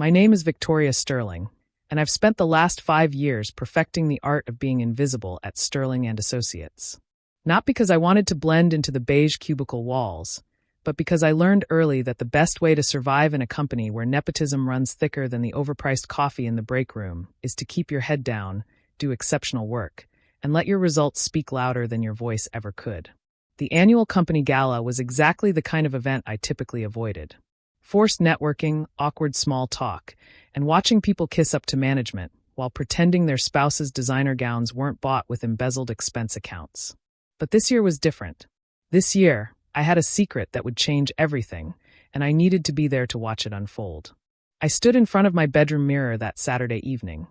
My name is Victoria Sterling, and I've spent the last 5 years perfecting the art of being invisible at Sterling and Associates. Not because I wanted to blend into the beige cubicle walls, but because I learned early that the best way to survive in a company where nepotism runs thicker than the overpriced coffee in the break room is to keep your head down, do exceptional work, and let your results speak louder than your voice ever could. The annual company gala was exactly the kind of event I typically avoided. Forced networking, awkward small talk, and watching people kiss up to management while pretending their spouse's designer gowns weren't bought with embezzled expense accounts. But this year was different. This year, I had a secret that would change everything, and I needed to be there to watch it unfold. I stood in front of my bedroom mirror that Saturday evening,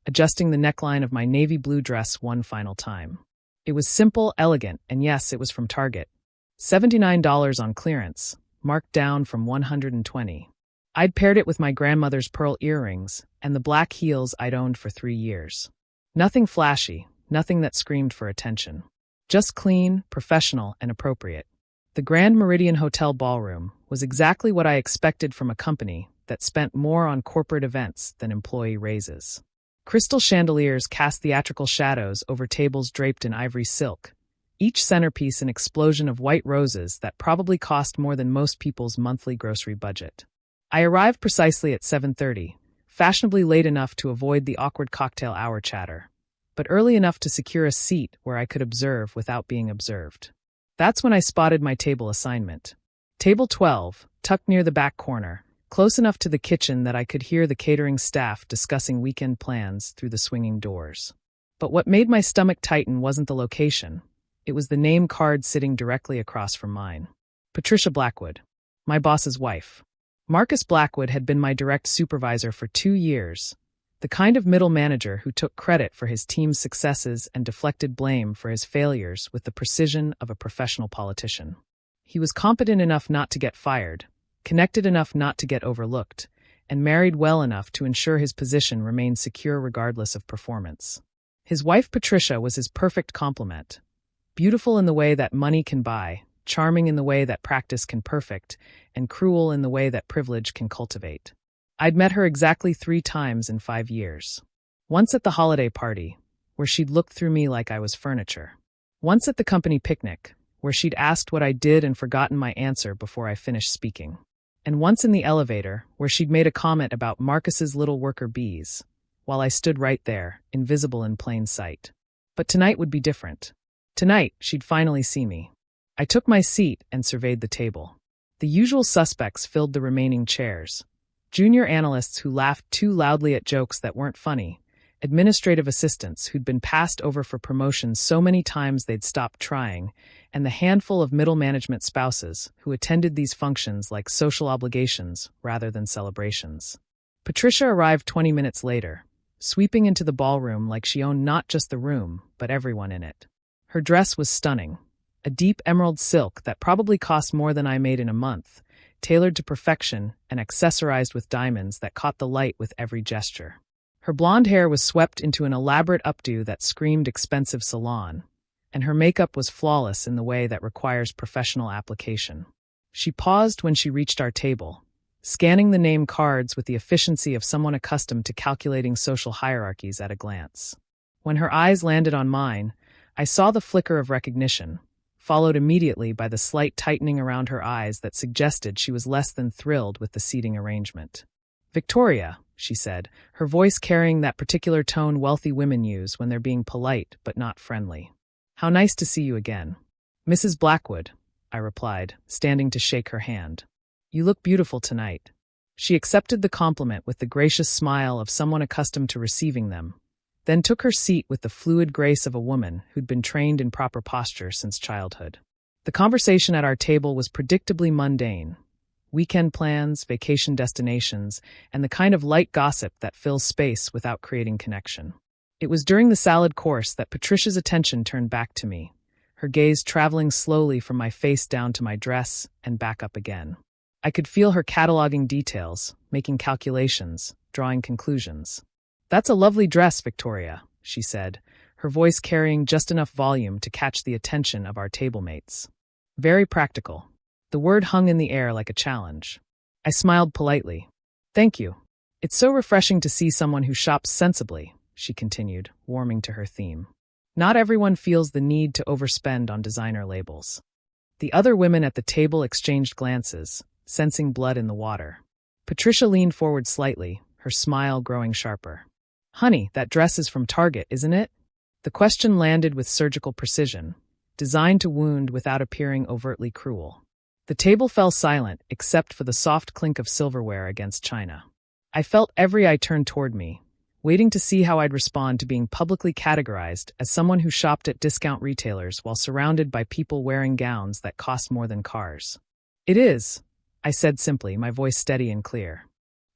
adjusting the neckline of my navy blue dress one final time. It was simple, elegant, and yes, it was from Target. $79 on clearance, marked down from $120. I'd paired it with my grandmother's pearl earrings and the black heels I'd owned for 3 years. Nothing flashy, nothing that screamed for attention. Just clean, professional, and appropriate. The Grand Meridian Hotel ballroom was exactly what I expected from a company that spent more on corporate events than employee raises. Crystal chandeliers cast theatrical shadows over tables draped in ivory silk, each centerpiece an explosion of white roses that probably cost more than most people's monthly grocery budget. I arrived precisely at 7:30, fashionably late enough to avoid the awkward cocktail hour chatter, but early enough to secure a seat where I could observe without being observed. That's when I spotted my table assignment. Table 12, tucked near the back corner, close enough to the kitchen that I could hear the catering staff discussing weekend plans through the swinging doors. But what made my stomach tighten wasn't the location. It was the name card sitting directly across from mine. Patricia Blackwood, my boss's wife. Marcus Blackwood had been my direct supervisor for 2 years, the kind of middle manager who took credit for his team's successes and deflected blame for his failures with the precision of a professional politician. He was competent enough not to get fired, connected enough not to get overlooked, and married well enough to ensure his position remained secure regardless of performance. His wife Patricia was his perfect complement. Beautiful in the way that money can buy, charming in the way that practice can perfect, and cruel in the way that privilege can cultivate. I'd met her exactly 3 times in 5 years. Once at the holiday party, where she'd looked through me like I was furniture. Once at the company picnic, where she'd asked what I did and forgotten my answer before I finished speaking. And once in the elevator, where she'd made a comment about Marcus's little worker bees, while I stood right there, invisible in plain sight. But tonight would be different. Tonight, she'd finally see me. I took my seat and surveyed the table. The usual suspects filled the remaining chairs. Junior analysts who laughed too loudly at jokes that weren't funny, administrative assistants who'd been passed over for promotions so many times they'd stopped trying, and the handful of middle management spouses who attended these functions like social obligations rather than celebrations. Patricia arrived 20 minutes later, sweeping into the ballroom like she owned not just the room, but everyone in it. Her dress was stunning, a deep emerald silk that probably cost more than I made in a month, tailored to perfection and accessorized with diamonds that caught the light with every gesture. Her blonde hair was swept into an elaborate updo that screamed expensive salon, and her makeup was flawless in the way that requires professional application. She paused when she reached our table, scanning the name cards with the efficiency of someone accustomed to calculating social hierarchies at a glance. When her eyes landed on mine, I saw the flicker of recognition, followed immediately by the slight tightening around her eyes that suggested she was less than thrilled with the seating arrangement. "Victoria," she said, her voice carrying that particular tone wealthy women use when they're being polite but not friendly. "How nice to see you again." "Mrs. Blackwood," I replied, standing to shake her hand. "You look beautiful tonight." She accepted the compliment with the gracious smile of someone accustomed to receiving them, then took her seat with the fluid grace of a woman who'd been trained in proper posture since childhood. The conversation at our table was predictably mundane. Weekend plans, vacation destinations, and the kind of light gossip that fills space without creating connection. It was during the salad course that Patricia's attention turned back to me, her gaze traveling slowly from my face down to my dress and back up again. I could feel her cataloging details, making calculations, drawing conclusions. "That's a lovely dress, Victoria," she said, her voice carrying just enough volume to catch the attention of our table mates. "Very practical." The word hung in the air like a challenge. I smiled politely. "Thank you." It's so refreshing to see someone who shops sensibly, she continued, warming to her theme. Not everyone feels the need to overspend on designer labels. The other women at the table exchanged glances, sensing blood in the water. Patricia leaned forward slightly, her smile growing sharper. Honey, that dress is from Target, isn't it? The question landed with surgical precision, designed to wound without appearing overtly cruel. The table fell silent, except for the soft clink of silverware against china. I felt every eye turn toward me, waiting to see how I'd respond to being publicly categorized as someone who shopped at discount retailers while surrounded by people wearing gowns that cost more than cars. It is, I said simply, my voice steady and clear.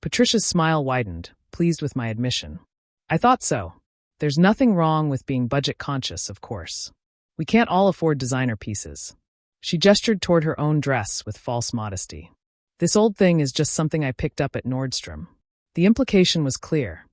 Patricia's smile widened, pleased with my admission. I thought so. There's nothing wrong with being budget conscious, of course. We can't all afford designer pieces. She gestured toward her own dress with false modesty. This old thing is just something I picked up at Nordstrom. The implication was clear.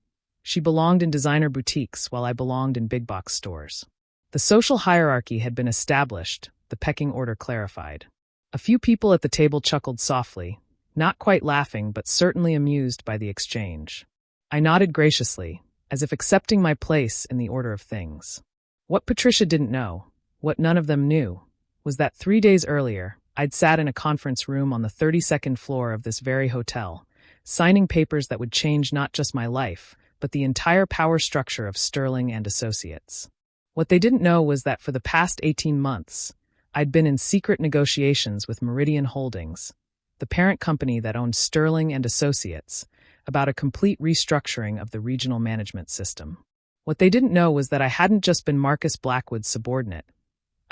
She belonged in designer boutiques while I belonged in big box stores. The social hierarchy had been established, the pecking order clarified. A few people at the table chuckled softly, not quite laughing but certainly amused by the exchange. I nodded graciously, as if accepting my place in the order of things. What Patricia didn't know, what none of them knew, was that 3 days earlier, I'd sat in a conference room on the 32nd floor of this very hotel, signing papers that would change not just my life, but the entire power structure of Sterling and Associates. What they didn't know was that for the past 18 months, I'd been in secret negotiations with Meridian Holdings, the parent company that owned Sterling and Associates, about a complete restructuring of the regional management system. What they didn't know was that I hadn't just been Marcus Blackwood's subordinate.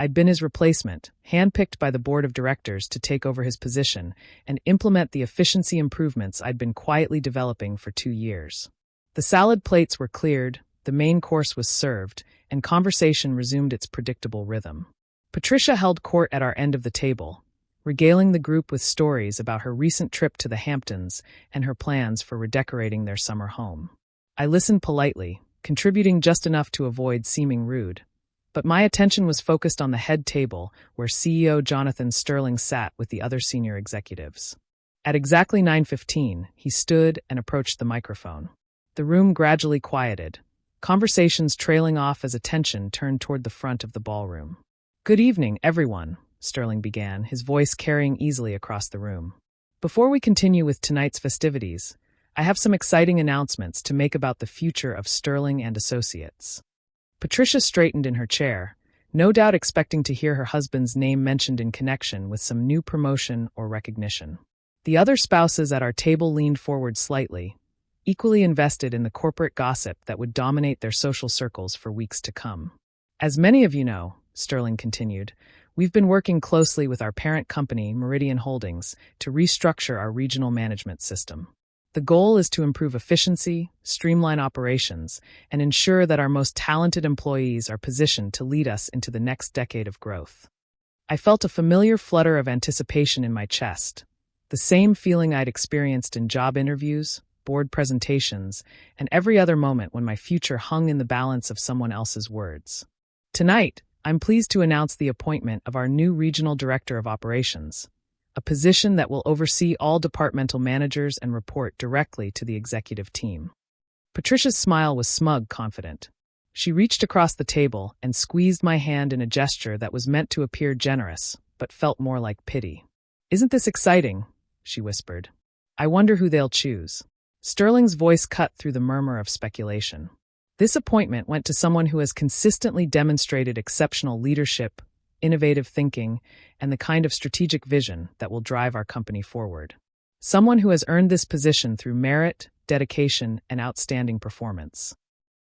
I'd been his replacement, handpicked by the board of directors to take over his position and implement the efficiency improvements I'd been quietly developing for 2 years. The salad plates were cleared, the main course was served, and conversation resumed its predictable rhythm. Patricia held court at our end of the table, regaling the group with stories about her recent trip to the Hamptons and her plans for redecorating their summer home. I listened politely, contributing just enough to avoid seeming rude. But my attention was focused on the head table where CEO Jonathan Sterling sat with the other senior executives. At exactly 9:15, he stood and approached the microphone. The room gradually quieted, conversations trailing off as attention turned toward the front of the ballroom. "Good evening, everyone," Sterling began, his voice carrying easily across the room. "Before we continue with tonight's festivities, I have some exciting announcements to make about the future of Sterling and Associates." Patricia straightened in her chair, no doubt expecting to hear her husband's name mentioned in connection with some new promotion or recognition. The other spouses at our table leaned forward slightly, equally invested in the corporate gossip that would dominate their social circles for weeks to come. "As many of you know," Sterling continued, "we've been working closely with our parent company, Meridian Holdings, to restructure our regional management system. The goal is to improve efficiency, streamline operations, and ensure that our most talented employees are positioned to lead us into the next decade of growth." I felt a familiar flutter of anticipation in my chest, the same feeling I'd experienced in job interviews, board presentations, and every other moment when my future hung in the balance of someone else's words. Tonight, I'm pleased to announce the appointment of our new Regional Director of Operations, a position that will oversee all departmental managers and report directly to the executive team. Patricia's smile was smug, confident. She reached across the table and squeezed my hand in a gesture that was meant to appear generous, but felt more like pity. "Isn't this exciting?" she whispered. "I wonder who they'll choose." Sterling's voice cut through the murmur of speculation. "This appointment went to someone who has consistently demonstrated exceptional leadership, innovative thinking, and the kind of strategic vision that will drive our company forward. Someone who has earned this position through merit, dedication, and outstanding performance."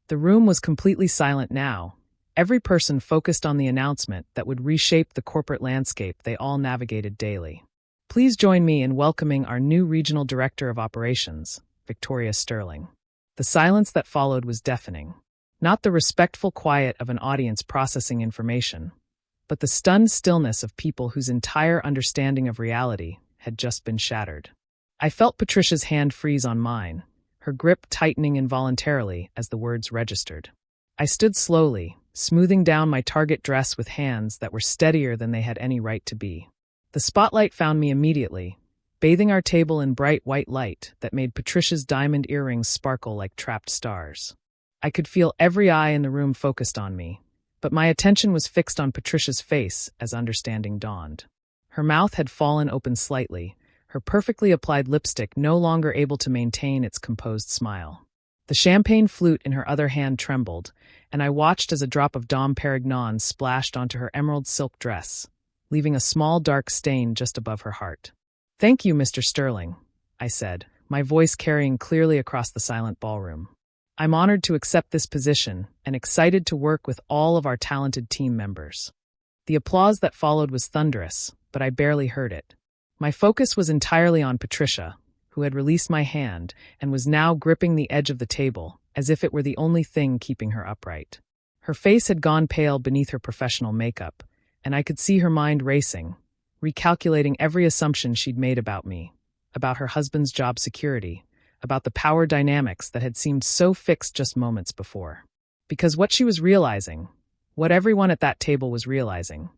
The room was completely silent now, every person focused on the announcement that would reshape the corporate landscape they all navigated daily. "Please join me in welcoming our new Regional Director of Operations, Victoria Sterling." The silence that followed was deafening. Not the respectful quiet of an audience processing information, but the stunned stillness of people whose entire understanding of reality had just been shattered. I felt Patricia's hand freeze on mine, her grip tightening involuntarily as the words registered. I stood slowly, smoothing down my target dress with hands that were steadier than they had any right to be. The spotlight found me immediately, bathing our table in bright white light that made Patricia's diamond earrings sparkle like trapped stars. I could feel every eye in the room focused on me, but my attention was fixed on Patricia's face as understanding dawned. Her mouth had fallen open slightly, her perfectly applied lipstick no longer able to maintain its composed smile. The champagne flute in her other hand trembled, and I watched as a drop of Dom Perignon splashed onto her emerald silk dress, leaving a small dark stain just above her heart. "Thank you, Mr. Sterling," I said, my voice carrying clearly across the silent ballroom. "I'm honored to accept this position and excited to work with all of our talented team members." The applause that followed was thunderous, but I barely heard it. My focus was entirely on Patricia, who had released my hand and was now gripping the edge of the table, as if it were the only thing keeping her upright. Her face had gone pale beneath her professional makeup, and I could see her mind racing, recalculating every assumption she'd made about me, about her husband's job security, about the power dynamics that had seemed so fixed just moments before. Because what she was realizing, what everyone at that table was realizing,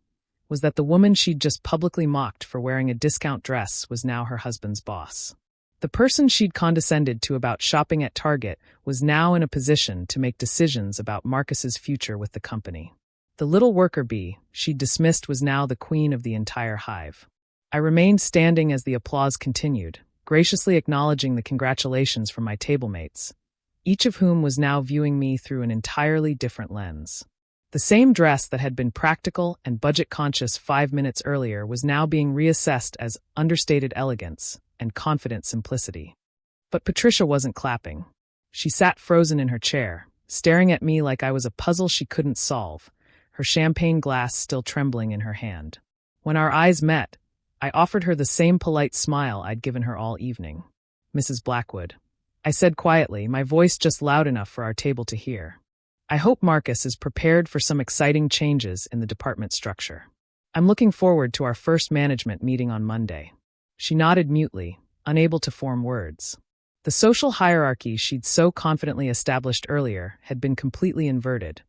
was that the woman she'd just publicly mocked for wearing a discount dress was now her husband's boss. The person she'd condescended to about shopping at Target was now in a position to make decisions about Marcus's future with the company. The little worker bee she'd dismissed was now the queen of the entire hive. I remained standing as the applause continued, graciously acknowledging the congratulations from my tablemates, each of whom was now viewing me through an entirely different lens. The same dress that had been practical and budget-conscious 5 minutes earlier was now being reassessed as understated elegance and confident simplicity. But Patricia wasn't clapping. She sat frozen in her chair, staring at me like I was a puzzle she couldn't solve, her champagne glass still trembling in her hand. When our eyes met, I offered her the same polite smile I'd given her all evening. "Mrs. Blackwood," I said quietly, my voice just loud enough for our table to hear. "I hope Marcus is prepared for some exciting changes in the department structure. I'm looking forward to our first management meeting on Monday." She nodded mutely, unable to form words. The social hierarchy she'd so confidently established earlier had been completely inverted,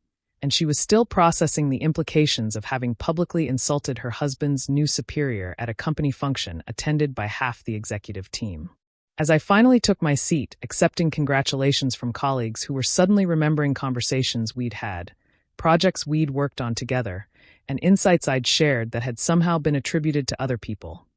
and she was still processing the implications of having publicly insulted her husband's new superior at a company function attended by half the executive team. As I finally took my seat, accepting congratulations from colleagues who were suddenly remembering conversations we'd had, projects we'd worked on together, and insights I'd shared that had somehow been attributed to other people,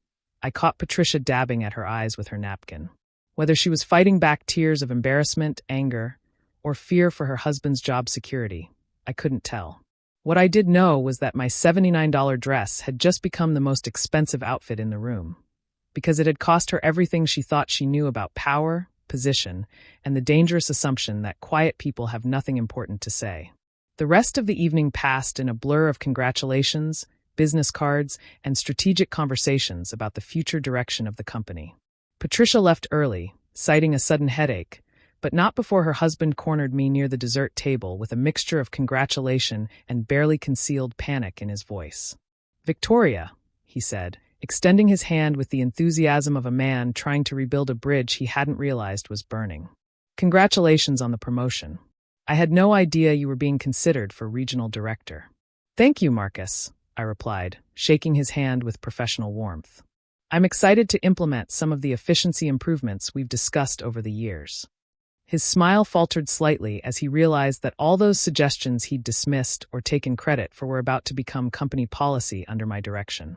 I caught Patricia dabbing at her eyes with her napkin. Whether she was fighting back tears of embarrassment, anger, or fear for her husband's job security, I couldn't tell. What I did know was that my $79 dress had just become the most expensive outfit in the room, because it had cost her everything she thought she knew about power, position, and the dangerous assumption that quiet people have nothing important to say. The rest of the evening passed in a blur of congratulations, business cards, and strategic conversations about the future direction of the company. Patricia left early, citing a sudden headache, but not before her husband cornered me near the dessert table with a mixture of congratulation and barely concealed panic in his voice. "Victoria," he said, extending his hand with the enthusiasm of a man trying to rebuild a bridge he hadn't realized was burning. "Congratulations on the promotion. I had no idea you were being considered for regional director." "Thank you, Marcus," I replied, shaking his hand with professional warmth. "I'm excited to implement some of the efficiency improvements we've discussed over the years." His smile faltered slightly as he realized that all those suggestions he'd dismissed or taken credit for were about to become company policy under my direction.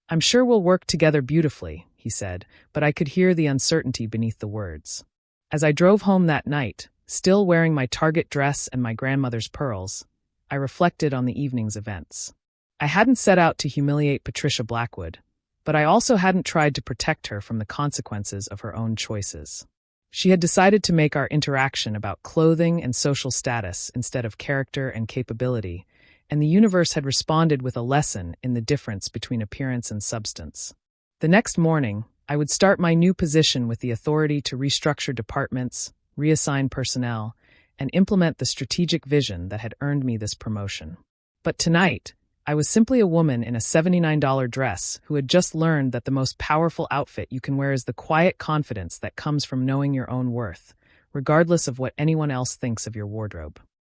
"I'm sure we'll work together beautifully," he said, but I could hear the uncertainty beneath the words. As I drove home that night, still wearing my Target dress and my grandmother's pearls, I reflected on the evening's events. I hadn't set out to humiliate Patricia Blackwood, but I also hadn't tried to protect her from the consequences of her own choices. She had decided to make our interaction about clothing and social status instead of character and capability, and the universe had responded with a lesson in the difference between appearance and substance. The next morning, I would start my new position with the authority to restructure departments, reassign personnel, and implement the strategic vision that had earned me this promotion. But tonight, I was simply a woman in a $79 dress who had just learned that the most powerful outfit you can wear is the quiet confidence that comes from knowing your own worth, regardless of what anyone else thinks of your wardrobe.